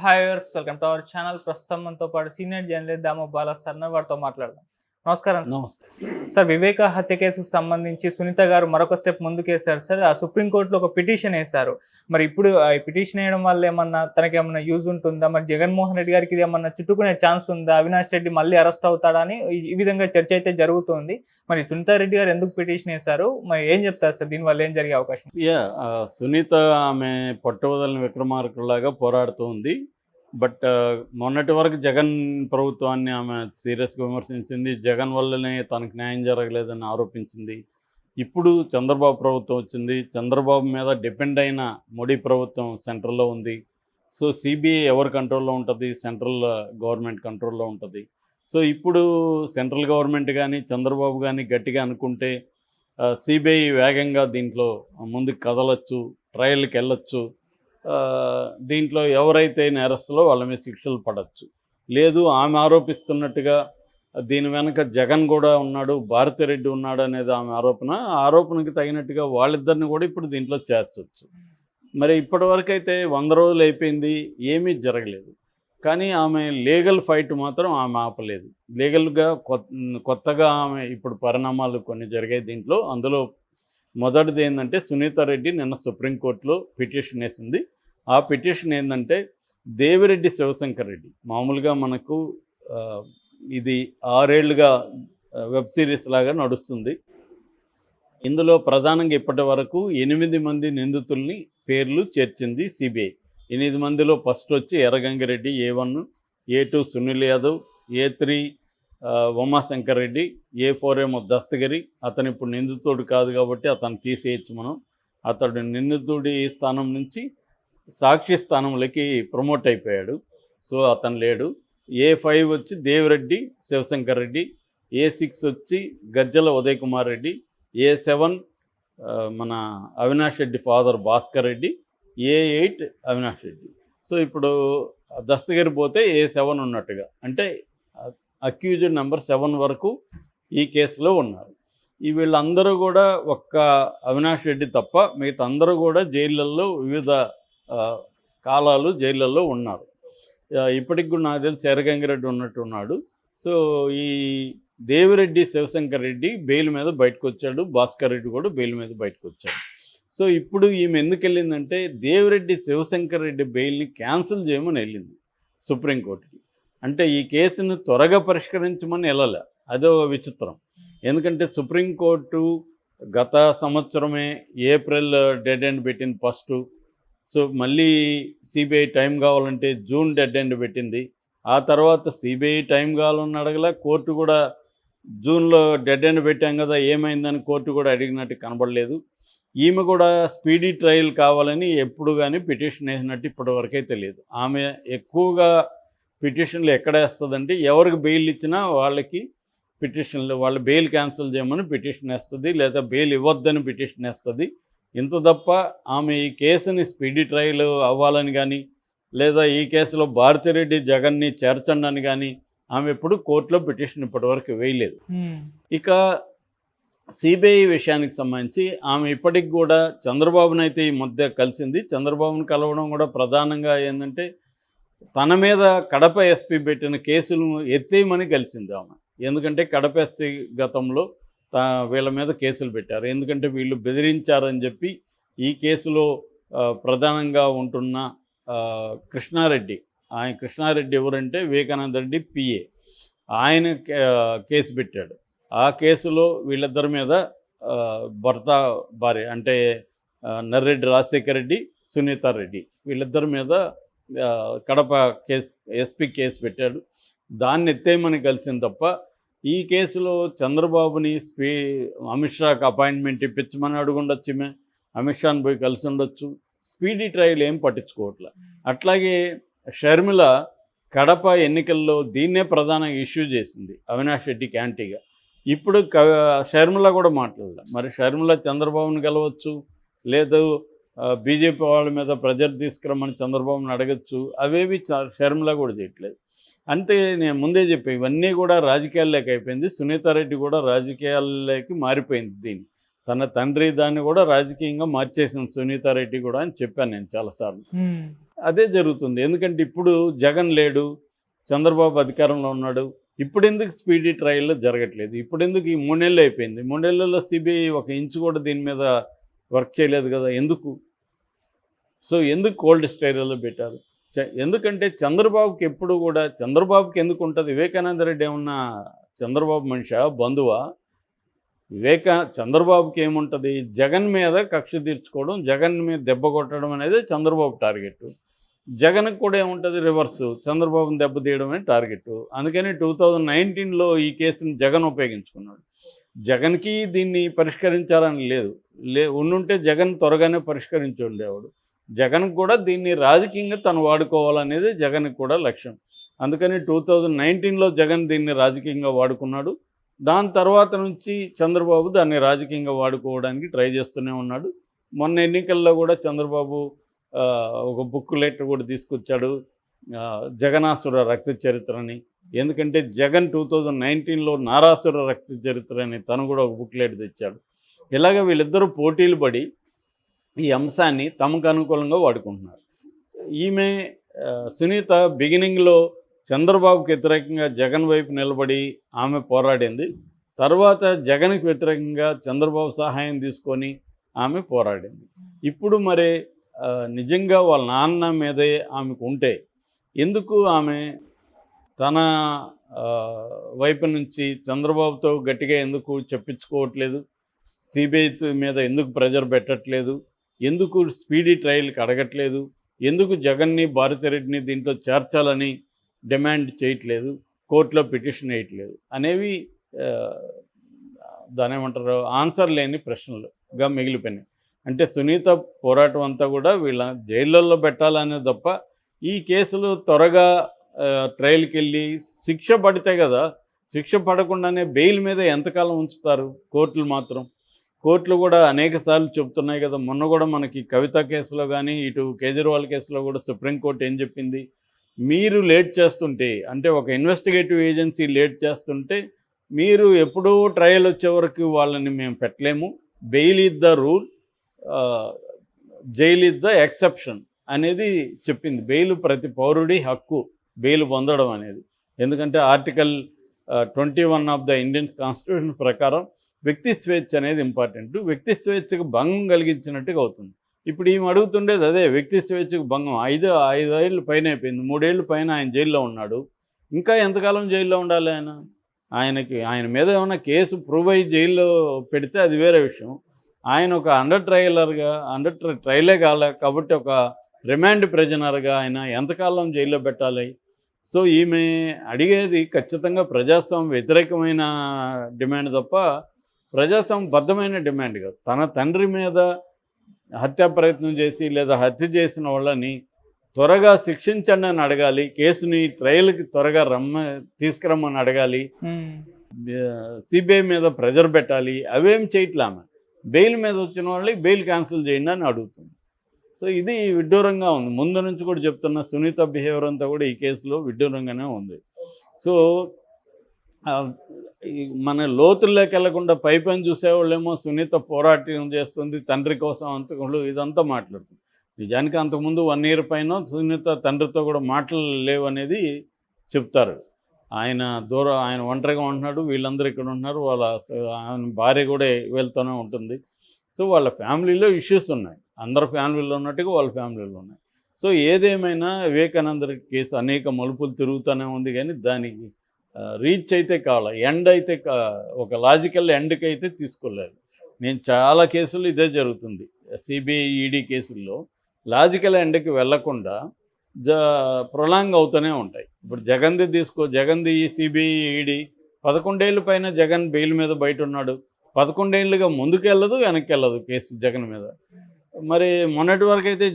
Hi viewers, welcome to our channel. ప్రస్తుతం మనతో పాటు senior journalist Damoh Bala sir ఉన్నారు. వారితో మాట్లాడదాం. నమస్కారం నమస్తే. సార్. వివేక హత్య కేసుకు సంబంధించి సునీత గారు మరొక స్టెప్ ముందుకేశారు సార్. ఆ సుప్రీంకోర్టులో ఒక పిటిషన్ వేశారు. మరి ఇప్పుడు ఆ పిటిషన్ వేయడం వల్ల ఏమన్నా తనకేమన్నా యూజ్ ఉంటుందా? మరి జగన్మోహన్ రెడ్డి గారికి ఇది ఏమన్నా చుట్టుకునే ఛాన్స్ ఉందా? అవినాష్ రెడ్డి మళ్ళీ అరెస్ట్ అవుతాడా అని ఈ విధంగా చర్చ అయితే జరుగుతుంది. మరి సునీత రెడ్డి గారు ఎందుకు పిటిషన్ వేశారు? మరి ఏం చెప్తారు సార్? దీనివల్ల ఏం జరిగే అవకాశం? సునీత ఆమె పట్టువదలని విక్రమార్కులాగా పోరాడుతూ ఉంది. బట్ మొన్నటి వరకు జగన్ ప్రభుత్వాన్ని ఆమె సీరియస్గా విమర్శించింది. జగన్ వల్లనే తనకు న్యాయం జరగలేదని ఆరోపించింది. ఇప్పుడు చంద్రబాబు ప్రభుత్వం వచ్చింది. చంద్రబాబు మీద డిపెండ్ అయిన మోడీ ప్రభుత్వం సెంట్రల్లో ఉంది. సో సిబిఐ ఎవరి కంట్రోల్లో ఉంటుంది? సెంట్రల్ గవర్నమెంట్ కంట్రోల్లో ఉంటుంది. సో ఇప్పుడు సెంట్రల్ గవర్నమెంట్ కానీ చంద్రబాబు కానీ గట్టిగా అనుకుంటే సిబిఐ వేగంగా దీంట్లో ముందుకు కదలచ్చు, ట్రయల్కి వెళ్ళొచ్చు. దీంట్లో ఎవరైతే నేరస్తులో వాళ్ళ మీద శిక్షలు పడవచ్చు. లేదు ఆమె ఆరోపిస్తున్నట్టుగా దీని వెనక జగన్ కూడా ఉన్నాడు, భారతిరెడ్డి ఉన్నాడు అనేది ఆమె ఆరోపణ. ఆ ఆరోపణకి తగినట్టుగా వాళ్ళిద్దరిని కూడా ఇప్పుడు దీంట్లో చేర్చవచ్చు. మరి ఇప్పటివరకు అయితే 100 రోజులు అయిపోయింది, ఏమీ జరగలేదు. కానీ ఆమె లీగల్ ఫైట్ మాత్రం ఆమె ఆపలేదు. లీగల్గా కొత్తగా ఆమె ఇప్పుడు పరిణామాలు కొన్ని జరిగాయి దీంట్లో. అందులో మొదటిది ఏంటంటే సునీత రెడ్డి నిన్న సుప్రీంకోర్టులో పిటిషన్ వేసింది. ఆ పిటిషన్ ఏంటంటే దేవిరెడ్డి శివశంకర్ రెడ్డి, మామూలుగా మనకు ఇది 6 ఏళ్లుగా వెబ్ సిరీస్ లాగా నడుస్తుంది. ఇందులో ప్రధానంగా ఇప్పటి వరకు 8 మంది నిందితుల్ని పేర్లు చేర్చింది సిబిఐ. 8 మందిలో ఫస్ట్ వచ్చి Erra Gangi Reddy A1, A2 Sunil Yadav, A3 Umashankar Reddy, A4 ఏమో దస్తగిరి. అతను ఇప్పుడు నిందితుడు కాదు కాబట్టి అతను తీసేయచ్చు మనం. అతడు నిందితుడి స్థానం నుంచి సాక్షి స్థానంలోకి ప్రమోట్ అయిపోయాడు. సో అతను లేడు. A5 వచ్చి దేవిరెడ్డి శివశంకర్ రెడ్డి, A6 వచ్చి గజ్జల ఉదయ్ కుమార్ రెడ్డి, A7 మన Avinash Reddy father Bhaskar Reddy, A8 Avinash Reddy. So ఇప్పుడు దస్తగిరి పోతే A7 ఉన్నట్టుగా, అంటే అక్యూజ్డ్ నెంబర్ 7 వరకు ఈ కేసులో ఉన్నారు. వీళ్ళందరూ కూడా ఒక్క అవినాష్ రెడ్డి తప్ప మిగతా అందరూ కూడా జైళ్ళల్లో వివిధ కాలాలు జైళ్ళల్లో ఉన్నారు. ఇప్పటికి కూడా నాకు తెలిసి ఎర్రగంగిరెడ్డి ఉన్నట్టున్నాడు. సో ఈ దేవిరెడ్డి శివశంకర్ రెడ్డి బెయిల్ మీద బయటకు వచ్చాడు, భాస్కర్ రెడ్డి కూడా బెయిల్ మీద బయటకు వచ్చాడు. సో ఇప్పుడు ఈమె ఎందుకు వెళ్ళిందంటే దేవిరెడ్డి శివశంకర్ రెడ్డి బెయిల్ని క్యాన్సిల్ చేయమని వెళ్ళింది సుప్రీంకోర్టుకి. అంటే ఈ కేసును త్వరగా పరిష్కరించమని వెళ్ళలే. అదో విచిత్రం. ఎందుకంటే సుప్రీంకోర్టు గత సంవత్సరమే ఏప్రిల్ డెడ్ ఎండ్ పెట్టింది ఫస్ట్. సో మళ్ళీ సిబిఐ టైం కావాలంటే జూన్ డెడ్ ఎండ్ పెట్టింది. ఆ తర్వాత సిబిఐ టైం కావాలని అడగల, కోర్టు కూడా జూన్లో డెడ్ ఎండ్ పెట్టాం కదా ఏమైందని కోర్టు కూడా అడిగినట్టు కనబడలేదు. ఈమె కూడా స్పీడీ ట్రయల్ కావాలని ఎప్పుడు కానీ పిటిషన్ వేసినట్టు ఇప్పటివరకే తెలియదు. ఆమె ఎక్కువగా పిటిషన్లు ఎక్కడ వేస్తుందంటే ఎవరికి బెయిల్ ఇచ్చినా వాళ్ళకి పిటిషన్లు, వాళ్ళ బెయిల్ క్యాన్సిల్ చేయమని పిటిషన్ వేస్తుంది, లేదా బెయిల్ ఇవ్వద్దని పిటిషన్ వేస్తుంది. ఇంత తప్ప ఆమె ఈ కేసుని స్పీడీ ట్రయల్ అవ్వాలని కానీ, లేదా ఈ కేసులో భారతిరెడ్డి జగన్ని చేర్చండి అని కానీ ఆమె ఎప్పుడు కోర్టులో పిటిషన్ ఇప్పటివరకు వేయలేదు. ఇక సిబిఐ విషయానికి సంబంధించి ఆమె ఇప్పటికి కూడా చంద్రబాబునైతే ఈ మధ్య కలిసింది. చంద్రబాబును కలవడం కూడా ప్రధానంగా ఏంటంటే తన మీద కడప ఎస్పీ పెట్టిన కేసులు ఎత్తేయమని కలిసింది ఆమె. ఎందుకంటే కడప ఎస్పీ గతంలో వీళ్ళ మీద కేసులు పెట్టారు. ఎందుకంటే వీళ్ళు బెదిరించారని చెప్పి ఈ కేసులో ప్రధానంగా ఉంటున్న కృష్ణారెడ్డి, కృష్ణారెడ్డి ఎవరంటే వివేకానంద రెడ్డి పిఏ, ఆయన కేసు పెట్టాడు. ఆ కేసులో వీళ్ళిద్దరి మీద భర్త భార్య అంటే నర్రెడ్డి రాజశేఖర రెడ్డి, సునీత రెడ్డి, వీళ్ళిద్దరి మీద కడప కేసు ఎస్పీ కేసు పెట్టాడు. దాన్ని ఎత్తేయమని కలిసింది తప్ప ఈ కేసులో చంద్రబాబుని అమిత్ షాకి అపాయింట్మెంట్ ఇప్పించమని అడుగుండొచ్చు. అమిత్ షాని పోయి కలిసి ఉండొచ్చు. స్పీడీ ట్రయల్ ఏం పట్టించుకోవట్లే. అట్లాగే షర్మిల కడప ఎన్నికల్లో దీన్నే ప్రధాన ఇష్యూ చేసింది అవినాష్ రెడ్డికి యాంటీగా. ఇప్పుడు షర్మిల కూడా మాట్లాడలే. మరి షర్మిల చంద్రబాబుని కలవచ్చు, లేదు బీజేపీ వాళ్ళ మీద ప్రెజర్ తీసుకురమ్మని చంద్రబాబుని అడగచ్చు. అవేవి షర్మిల కూడా చేయట్లేదు. అంతే నేను ముందే చెప్పే ఇవన్నీ కూడా రాజకీయాల్లోకి అయిపోయింది. సునీతారెడ్డి కూడా రాజకీయాల్లోకి మారిపోయింది. తన తండ్రి దాన్ని కూడా రాజకీయంగా మార్చేసింది సునీతారెడ్డి కూడా అని చెప్పాను నేను చాలాసార్లు. అదే జరుగుతుంది. ఎందుకంటే ఇప్పుడు జగన్ లేడు, చంద్రబాబు అధికారంలో ఉన్నాడు. ఇప్పుడెందుకు స్పీడీ ట్రయల్ జరగట్లేదు? ఇప్పుడెందుకు ఈ 3 నెలలు అయిపోయింది. 3 నెలల్లో సిబిఐ ఒక ఇంచు కూడా దీని మీద వర్క్ చేయలేదు కదా, ఎందుకు? సో ఎందుకు కోల్డ్ స్టైల్లో పెట్టారు? ఎందుకంటే చంద్రబాబుకి ఎప్పుడు కూడా, చంద్రబాబుకి ఎందుకు ఉంటుంది? వివేకానంద రెడ్డి ఏమన్నా చంద్రబాబు మనిషా, బంధువా? చంద్రబాబుకి ఏముంటుంది? జగన్ మీద కక్ష తీర్చుకోవడం, జగన్ మీద దెబ్బ కొట్టడం అనేది చంద్రబాబు టార్గెట్. జగన్కి కూడా ఏముంటుంది? రివర్సు, చంద్రబాబుని దెబ్బతీయడం అనే టార్గెట్. అందుకని 2019లో ఈ కేసుని జగన్ ఉపయోగించుకున్నాడు. జగన్కి దీన్ని పరిష్కరించాలని లేదు, ఉండుంటే జగన్ త్వరగానే పరిష్కరించి ఉండేవాడు. జగన్కి కూడా దీన్ని రాజకీయంగా తను వాడుకోవాలనేది జగన్కి కూడా లక్ష్యం. అందుకని 2019లో జగన్ దీన్ని రాజకీయంగా వాడుకున్నాడు. దాని తర్వాత నుంచి చంద్రబాబు దాన్ని రాజకీయంగా వాడుకోవడానికి ట్రై చేస్తూనే ఉన్నాడు. మొన్న ఎన్నికల్లో కూడా చంద్రబాబు ఒక బుక్లెట్ కూడా తీసుకొచ్చాడు, జగనాసుర రక్త చరిత్రని. ఎందుకంటే జగన్ 2019లో నారాసుర రక్త చరిత్ర అని తను కూడా ఒక బుక్లెట్ తెచ్చాడు. ఇలాగ వీళ్ళిద్దరూ పోటీలు పడి ఈ అంశాన్ని తమకు అనుకూలంగా వాడుకుంటున్నారు. ఈమె సునీత బిగినింగ్లో చంద్రబాబుకి వ్యతిరేకంగా జగన్ వైపు నిలబడి ఆమె పోరాడింది. తర్వాత జగన్కి వ్యతిరేకంగా చంద్రబాబు సహాయం తీసుకొని ఆమె పోరాడింది. ఇప్పుడు మరి నిజంగా వాళ్ళ నాన్న మీదే ఆమెకు ఉంటే ఎందుకు ఆమె తన వైపు నుంచి చంద్రబాబుతో గట్టిగా ఎందుకు చెప్పించుకోవట్లేదు? సిబిఐ మీద ఎందుకు ప్రెజర్ పెట్టట్లేదు? ఎందుకు స్పీడీ ట్రయల్కి అడగట్లేదు? ఎందుకు జగన్ని, భారతిరెడ్డిని దీంట్లో చేర్చాలని డిమాండ్ చేయట్లేదు, కోర్టులో పిటిషన్ వేయట్లేదు అనేవి దాని ఏమంటారు, ఆన్సర్ లేని ప్రశ్నలుగా మిగిలిపోయినాయి. అంటే సునీత పోరాటం అంతా కూడా వీళ్ళ జైళ్ళల్లో పెట్టాలనే తప్ప ఈ కేసులు త్వరగా ట్రయల్కి వెళ్ళి శిక్ష పడితే కదా, శిక్ష పడకుండానే బెయిల్ మీద ఎంతకాలం ఉంచుతారు కోర్టులు మాత్రం? కోర్టులు కూడా అనేక సార్లు చెప్తున్నాయి కదా. మొన్న కూడా మనకి కవిత కేసులో కానీ, ఇటు కేజ్రీవాల్ కేసులో కూడా సుప్రీంకోర్టు ఏం చెప్పింది? మీరు లేట్ చేస్తుంటే, అంటే ఒక ఇన్వెస్టిగేటివ్ ఏజెన్సీ లేట్ చేస్తుంటే మీరు ఎప్పుడూ ట్రయల్ వచ్చే వరకు వాళ్ళని మేము పెట్టలేము. Bail is the rule, jail is the exception అనేది చెప్పింది. బెయిల్ ప్రతి పౌరుడి హక్కు, బెయిల్ పొందడం అనేది. ఎందుకంటే article 21 of the Indian constitution ప్రకారం వ్యక్తి స్వేచ్ఛ అనేది ఇంపార్టెంట్. వ్యక్తి స్వేచ్ఛకు భంగం కలిగించినట్టుగా అవుతుంది. ఇప్పుడు ఈమె అడుగుతుండేది అదే, వ్యక్తి స్వేచ్ఛకు భంగం. 5 ఏళ్ళు పైన అయిపోయింది, 3 ఏళ్ళు పైన ఆయన జైల్లో ఉన్నాడు. ఇంకా ఎంతకాలం జైల్లో ఉండాలి ఆయన? ఆయన మీద ఏమైనా కేసు ప్రూవ్ అయ్యి జైల్లో పెడితే అది వేరే విషయం. ఆయన ఒక అండర్ ట్రయలే కాలే కాబట్టి ఒక రిమాండ్ ప్రిజనర్గా ఆయన ఎంతకాలం జైల్లో పెట్టాలి? సో ఈమె అడిగేది ఖచ్చితంగా ప్రజాస్వామ్య వ్యతిరేకమైన డిమాండ్ తప్ప ప్రజాస్వామ్యబద్ధమైన డిమాండ్ కాదు. తన తండ్రి మీద హత్యా ప్రయత్నం చేసి లేదా హత్య చేసిన వాళ్ళని త్వరగా శిక్షించండి అని అడగాలి, కేసుని ట్రయల్కి త్వరగా తీసుకురమ్మని అడగాలి, సిబిఐ మీద ప్రెజర్ పెట్టాలి. అవేం చేయట్లే ఆమె. బెయిల్ మీద వచ్చిన వాళ్ళకి బెయిల్ క్యాన్సిల్ చేయండి అని అడుగుతుంది. సో ఇది విడ్డూరంగా ఉంది. ముందు నుంచి కూడా చెప్తున్న సునీత బిహేవియర్ అంతా కూడా ఈ కేసులో విడ్డూరంగానే ఉంది. సో మన లోతుల్లోకి వెళ్లకుండా పైపైన చూసేవాళ్ళేమో సునీత పోరాటం చేస్తుంది తండ్రి కోసం అంతకులు ఇదంతా మాట్లాడుతుంది. నిజానికి అంతకుముందు 1 year పైన సునీత తండ్రితో కూడా మాటలు లేవు అనేది చెప్తారు. ఆయన ఒంటరిగా ఉంటున్నాడు, వీళ్ళందరూ ఇక్కడ ఉంటున్నారు, ఆయన భార్య కూడా వెళ్తూనే ఉంటుంది. సో వాళ్ళ ఫ్యామిలీలో ఇష్యూస్ ఉన్నాయి, అందరి ఫ్యామిలీలో ఉన్నట్టుగా వాళ్ళ ఫ్యామిలీలో ఉన్నాయి. సో ఏదేమైనా వివేకానంద కేసు అనేక మలుపులు తిరుగుతూనే ఉంది, కానీ దానికి రీచ్ అయితే కావాలి, ఎండ్ అయితే ఒక లాజికల్ ఎండ్కి అయితే తీసుకోలేదు. నేను చాలా కేసులు ఇదే జరుగుతుంది. సిబిఐ, ఈడీ కేసుల్లో లాజికల్ ఎండ్కి వెళ్లకుండా ప్రొలాంగ్ అవుతూనే ఉంటాయి. ఇప్పుడు జగన్ది సిబిఐ, ఈడీ 11 ఏళ్ళ పైన జగన్ బెయిల్ మీద బయట ఉన్నాడు. 11 ఏళ్ళుగా ముందుకెళ్ళదు, వెనక్కి వెళ్ళదు కేసు జగన్ మీద. మరి మొన్నటి వరకు అయితే